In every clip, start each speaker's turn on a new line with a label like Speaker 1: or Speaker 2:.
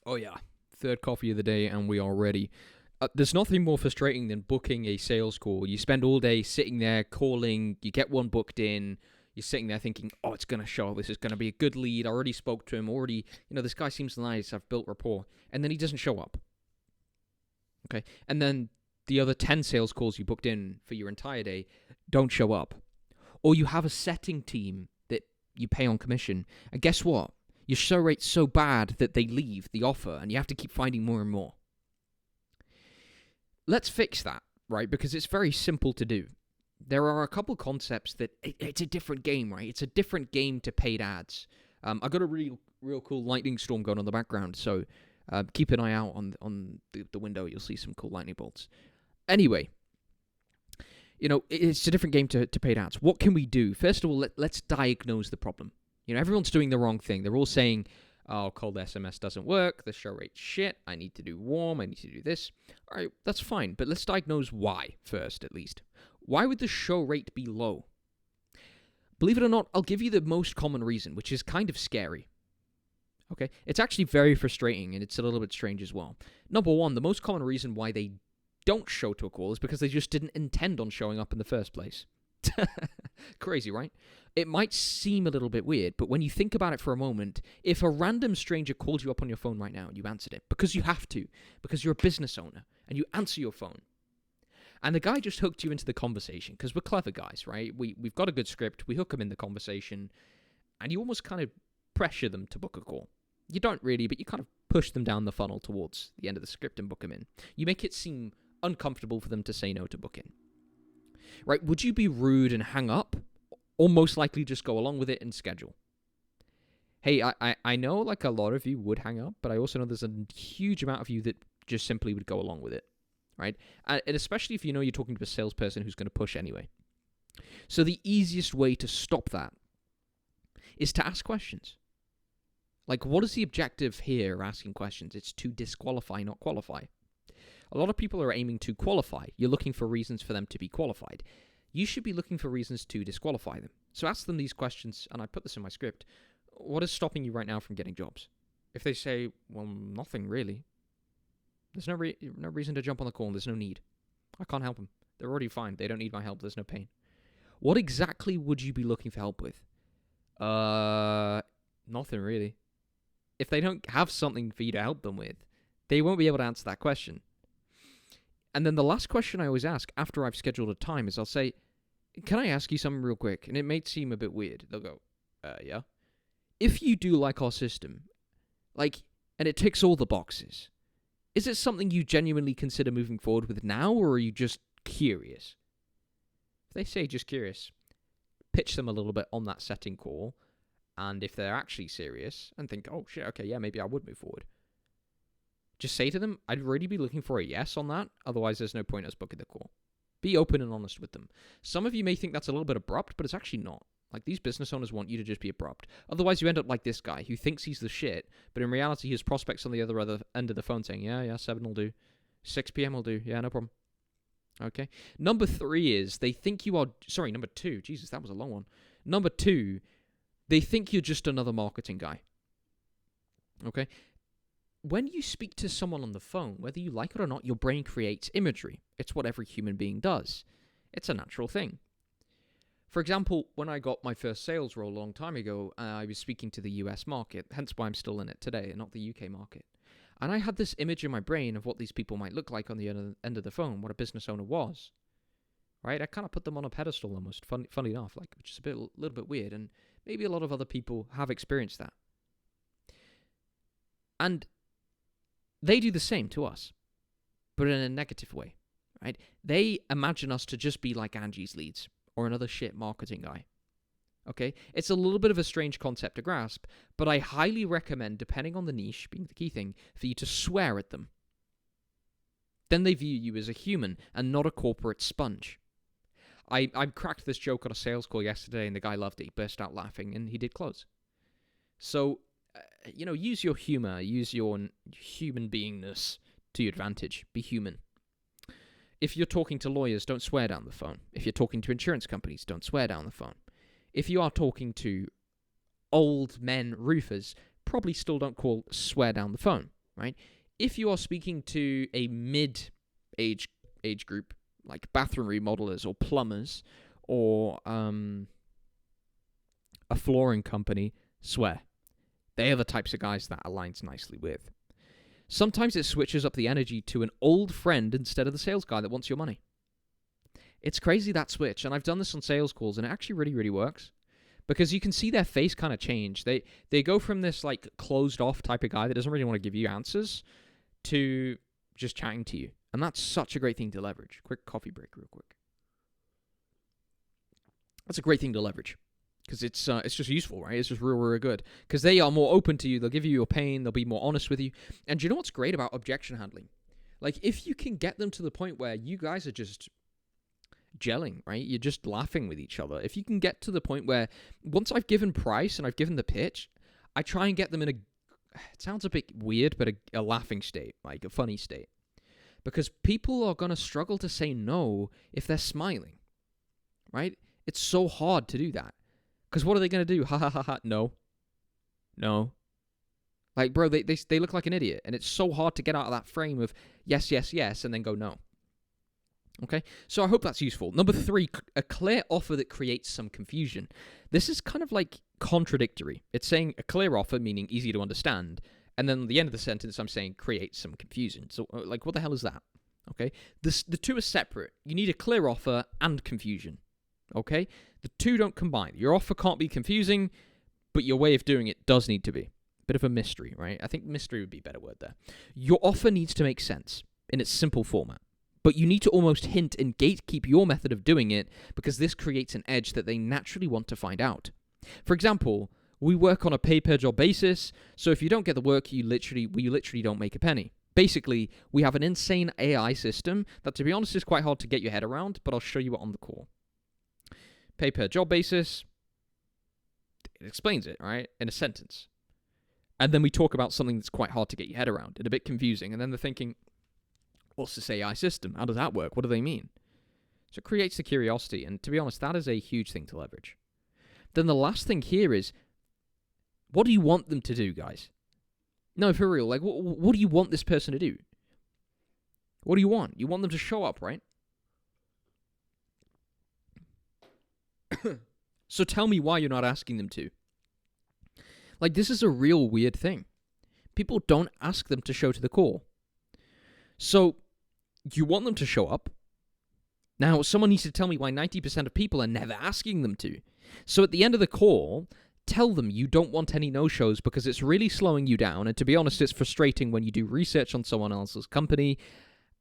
Speaker 1: Oh yeah, third coffee of the day, and we are ready. There's nothing more frustrating than booking a sales call. You spend all day sitting there calling. You get one booked in. You're sitting there thinking, "Oh, it's gonna show. This is gonna be a good lead. I already spoke to him. Already, this guy seems nice. I've built rapport." And then he doesn't show up. Okay, and then the other 10 sales calls you booked in for your entire day don't show up. Or you have a setting team that you pay on commission, and guess what? Your show rate's so bad that they leave the offer, and you have to keep finding more and more. Let's fix that, right? Because it's very simple to do. There are a couple concepts that it's a different game, right? It's a different game to paid ads. I got a real cool lightning storm going on in the background, so keep an eye out on the window. You'll see some cool lightning bolts. Anyway, it's a different game to paid ads. What can we do? First of all, let's diagnose the problem. Everyone's doing the wrong thing. They're all saying, "Oh, cold SMS doesn't work. The show rate's shit. I need to do warm. I need to do this." All right, that's fine. But let's diagnose why first, at least. Why would the show rate be low? Believe it or not, I'll give you the most common reason, which is kind of scary. Okay? It's actually very frustrating, and it's a little bit strange as well. Number one, the most common reason why they don't show to a call is because they just didn't intend on showing up in the first place. Crazy, right? It might seem a little bit weird, but when you think about it for a moment, if a random stranger called you up on your phone right now and you answered it, because you have to, because you're a business owner, and you answer your phone, and the guy just hooked you into the conversation, because we're clever guys, right? We've got a good script, we hook them in the conversation, and you almost kind of pressure them to book a call. You don't really, but you kind of push them down the funnel towards the end of the script and book them in. You make it seem uncomfortable for them to say no to booking. Right, would you be rude and hang up, or most likely just go along with it and schedule? Hey, I know like a lot of you would hang up, but I also know there's a huge amount of you that just simply would go along with it, right? And especially if you're talking to a salesperson who's going to push anyway. So the easiest way to stop that is to ask questions. Like, what is the objective here of asking questions? It's to disqualify, not qualify. A lot of people are aiming to qualify. You're looking for reasons for them to be qualified. You should be looking for reasons to disqualify them. So ask them these questions, and I put this in my script. What is stopping you right now from getting jobs? If they say, well, nothing really. There's no reason to jump on the call. There's no need. I can't help them. They're already fine. They don't need my help. There's no pain. What exactly would you be looking for help with? Nothing really. If they don't have something for you to help them with, they won't be able to answer that question. And then the last question I always ask after I've scheduled a time is I'll say, "Can I ask you something real quick?" And it may seem a bit weird. They'll go, yeah. If you do like our system, and it ticks all the boxes, is it something you genuinely consider moving forward with now, or are you just curious? If they say just curious, pitch them a little bit on that setting call, and if they're actually serious and think, "Oh shit, okay, yeah, maybe I would move forward," just say to them, "I'd really be looking for a yes on that. Otherwise, there's no point us booking the call." Be open and honest with them. Some of you may think that's a little bit abrupt, but it's actually not. Like, these business owners want you to just be abrupt. Otherwise, you end up like this guy who thinks he's the shit, but in reality, his prospects on the other end of the phone saying, yeah, 7 will do. 6 p.m. will do. Yeah, no problem. Okay. Number 3 is they think you are... Sorry, number 2. Jesus, that was a long one. Number 2, they think you're just another marketing guy. Okay? When you speak to someone on the phone, whether you like it or not, your brain creates imagery. It's what every human being does. It's a natural thing. For example, when I got my first sales role a long time ago, I was speaking to the US market, hence why I'm still in it today, and not the UK market. And I had this image in my brain of what these people might look like on the end of the phone, what a business owner was. Right? I kind of put them on a pedestal almost, funny enough, which is a little bit weird, and maybe a lot of other people have experienced that. And they do the same to us, but in a negative way, right? They imagine us to just be like Angie's leads or another shit marketing guy, okay? It's a little bit of a strange concept to grasp, but I highly recommend, depending on the niche, being the key thing, for you to swear at them. Then they view you as a human and not a corporate sponge. I cracked this joke on a sales call yesterday, and the guy loved it. He burst out laughing, and he did close. So... use your humor, use your human beingness to your advantage. Be human. If you're talking to lawyers, don't swear down the phone. If you're talking to insurance companies, don't swear down the phone. If you are talking to old men roofers, probably still don't swear down the phone. right? If you are speaking to a mid-age age group, like bathroom remodelers or plumbers or a flooring company, swear. They are the types of guys that aligns nicely with. Sometimes it switches up the energy to an old friend instead of the sales guy that wants your money. It's crazy, that switch, and I've done this on sales calls, and it actually really, really works. Because you can see their face kind of change. They go from this like closed off type of guy that doesn't really want to give you answers to just chatting to you. And that's such a great thing to leverage. Quick coffee break real quick. That's a great thing to leverage. Because it's just useful, right? It's just real, real good. Because they are more open to you. They'll give you your pain. They'll be more honest with you. And you know what's great about objection handling? Like, if you can get them to the point where you guys are just gelling, right? You're just laughing with each other. If you can get to the point where once I've given price and I've given the pitch, I try and get them in it sounds a bit weird, but a laughing state, like a funny state. Because people are going to struggle to say no if they're smiling, right? It's so hard to do that. Because what are they going to do? Ha ha ha ha. No. Like, bro, they look like an idiot. And it's so hard to get out of that frame of yes, yes, yes, and then go no. Okay, so I hope that's useful. Number 3, a clear offer that creates some confusion. This is kind of like contradictory. It's saying a clear offer, meaning easy to understand, and then at the end of the sentence, I'm saying create some confusion. So, like, what the hell is that? Okay, the two are separate. You need a clear offer and confusion. Okay, the two don't combine. Your offer can't be confusing, but your way of doing it does need to be. Bit of a mystery, right? I think mystery would be a better word there. Your offer needs to make sense in its simple format. But you need to almost hint and gatekeep your method of doing it because this creates an edge that they naturally want to find out. For example, we work on a pay-per-job basis, so if you don't get the work, we literally don't make a penny. Basically, we have an insane AI system that, to be honest, is quite hard to get your head around, but I'll show you it on the call. Pay-per-job basis, it explains it, right, in a sentence. And then we talk about something that's quite hard to get your head around and a bit confusing, and then they're thinking, what's this AI system? How does that work? What do they mean? So it creates the curiosity, and to be honest, that is a huge thing to leverage. Then the last thing here is, what do you want them to do, guys? No, for real, like, what do you want this person to do? What do you want? You want them to show up, right? So tell me why you're not asking them to. Like, this is a real weird thing. People don't ask them to show to the call. So, you want them to show up. Now, someone needs to tell me why 90% of people are never asking them to. So, at the end of the call, tell them you don't want any no-shows because it's really slowing you down. And to be honest, it's frustrating when you do research on someone else's company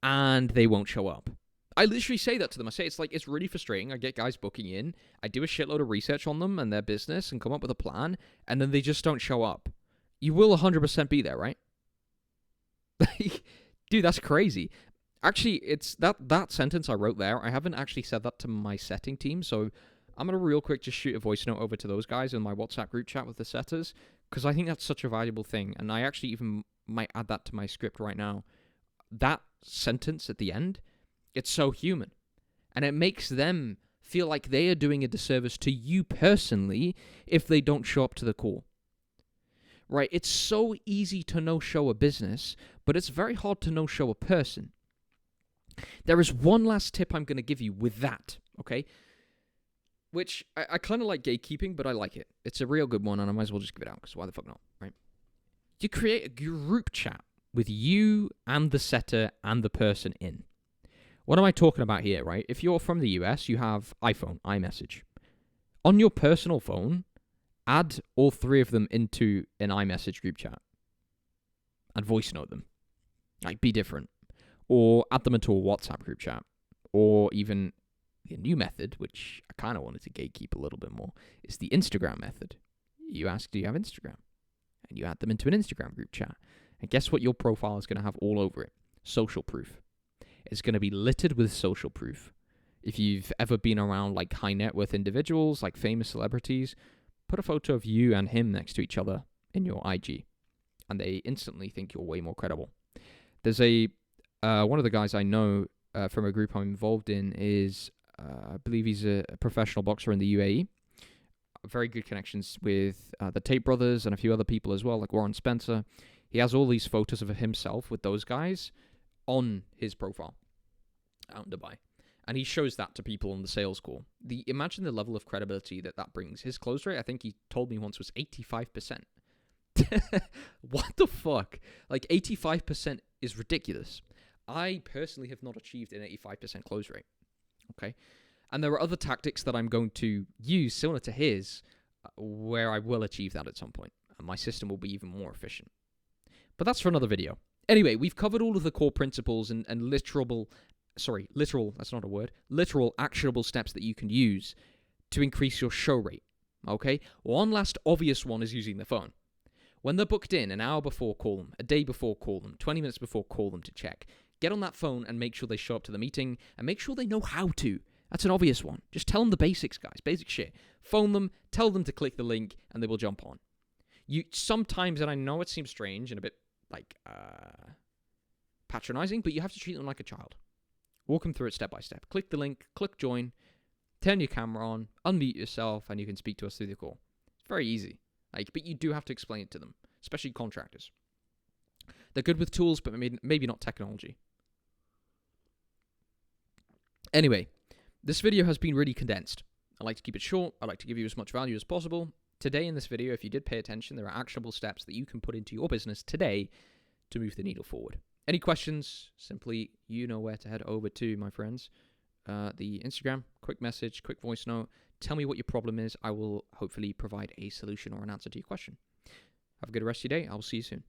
Speaker 1: and they won't show up. I literally say that to them. I say it's really frustrating. I get guys booking in. I do a shitload of research on them and their business and come up with a plan, and then they just don't show up. You will 100% be there, right? Dude, that's crazy. Actually, it's that sentence I wrote there. I haven't actually said that to my setting team, so I'm going to real quick just shoot a voice note over to those guys in my WhatsApp group chat with the setters, because I think that's such a valuable thing, and I actually even might add that to my script right now. That sentence at the end, it's so human, and it makes them feel like they are doing a disservice to you personally if they don't show up to the call. Right, it's so easy to no-show a business, but it's very hard to no-show a person. There is one last tip I'm going to give you with that, okay? Which, I kind of like gatekeeping, but I like it. It's a real good one, and I might as well just give it out, because why the fuck not, right? You create a group chat with you and the setter and the person in. What am I talking about here, right? If you're from the US, you have iPhone, iMessage. On your personal phone, add all 3 of them into an iMessage group chat and voice note them. Like, be different. Or add them into a WhatsApp group chat. Or even the new method, which I kind of wanted to gatekeep a little bit more, is the Instagram method. You ask, do you have Instagram? And you add them into an Instagram group chat. And guess what your profile is going to have all over it? Social proof. It's going to be littered with social proof. If you've ever been around like high net worth individuals, like famous celebrities, put a photo of you and him next to each other in your IG, and they instantly think you're way more credible. There's one of the guys I know from a group I'm involved in is, I believe he's a professional boxer in the UAE. Very good connections with the Tate brothers and a few other people as well, like Warren Spencer. He has all these photos of himself with those guys on his profile out in Dubai. And he shows that to people on the sales call. Imagine the level of credibility that brings. His close rate, I think he told me once, was 85%. What the fuck? Like, 85% is ridiculous. I personally have not achieved an 85% close rate. Okay? And there are other tactics that I'm going to use similar to his where I will achieve that at some point. And my system will be even more efficient. But that's for another video. Anyway, we've covered all of the core principles and literal, that's not a word, literal actionable steps that you can use to increase your show rate. Okay? One last obvious one is using the phone. When they're booked in, an hour before, call them. A day before, call them. 20 minutes before, call them to check. Get on that phone and make sure they show up to the meeting and make sure they know how to. That's an obvious one. Just tell them the basics, guys. Basic shit. Phone them, tell them to click the link, and they will jump on. Sometimes, and I know it seems strange and a bit patronizing, but you have to treat them like a child. Walk them through it step by step. Click the link, click join, turn your camera on, unmute yourself, and you can speak to us through the call. It's very easy. But you do have to explain it to them, especially contractors. They're good with tools, but maybe not technology. Anyway, this video has been really condensed. I like to keep it short. I like to give you as much value as possible. Today in this video, if you did pay attention, there are actionable steps that you can put into your business today to move the needle forward. Any questions? Simply, you know where to head over to, my friends. The Instagram, quick message, quick voice note. Tell me what your problem is. I will hopefully provide a solution or an answer to your question. Have a good rest of your day. I will see you soon.